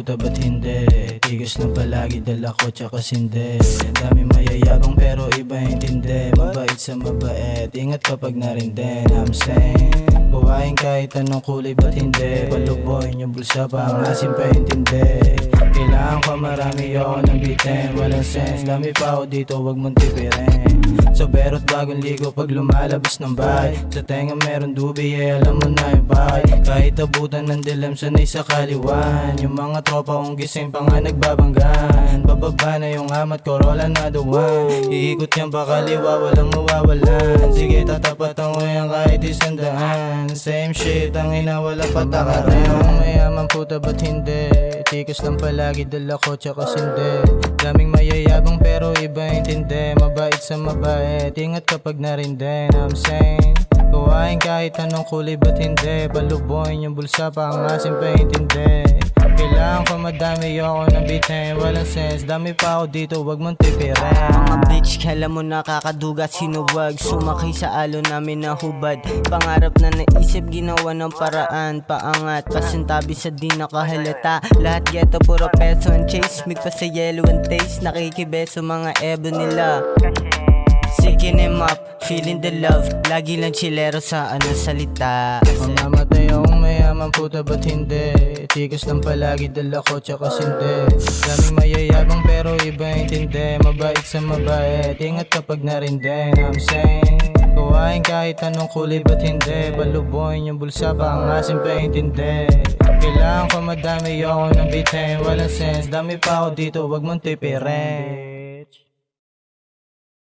puta ba't hindi? Tigas lang palagi dala ko tsaka sinde. Dami mayayabang pero iba intindi. Mabait sa mabait, ingat kapag narindin. I'm saying buhayin kahit anong kulay ba't hindi? Paluboyin yung bulsa pa ang asim pa intindi. Kailangan ko marami ako ng bitin. Walang sense, dami pa ako dito wag mong tipirin. So berot bagong ligo pag lumalabas ng bahay. Sa tenga meron dubi alam mo na yung bahay. Kahit abutan ng dilim sanay sa kaliwan. Yung mga tropa kong gising pa nga nagbabanggan. Bababa na yung amat Corolla na duwan. Iikot yan pa kaliwa walang mawawalan. Sige tatapatan ko yan kahit 100. Same shit ang ina wala patakaran. Ang mayaman puta ba't hindi? Tikas lang palagi dala ko tsaka sinde. Daming mayayabang pero iba intindi. Mabait sa mabait, ingat kapag narindin. I'm saying kuhain kahit anong kulay ba't hindi? Paluboyin yung bulsa pa ang asim pa intindi. Kailangan ko madami ako ng bitin. Walang sense, dami pa ako dito wag mong tipirin. Mga bitch, kala mo nakakaduga. Sino wag sumakay sa alo namin na hubad? Pangarap na naisip, ginawa ng paraan. Paangat, pasintabi sa di nakahalata. Lahat ghetto, puro peso and chase. Mig pa sa yellow and taste. Nakikibeso mga ebo nila. Seeking him up, feeling the love. Lagi lang chilero sa anong salita. Mamamatay akong mayaman puta ba't hindi? Tikas lang palagi dala ko tsaka sinde. Daming mayayabang pero iba intindi. Mabait sa mabait, ingat kapag narindin. I'm saying kuhain kahit anong kulay ba't hindi? Paluboyin yung bulsa pa ang asim pa intindi. Kailangan ko madami ako ng bitin. Walang sense, dami pa ako dito wag mong tipirin.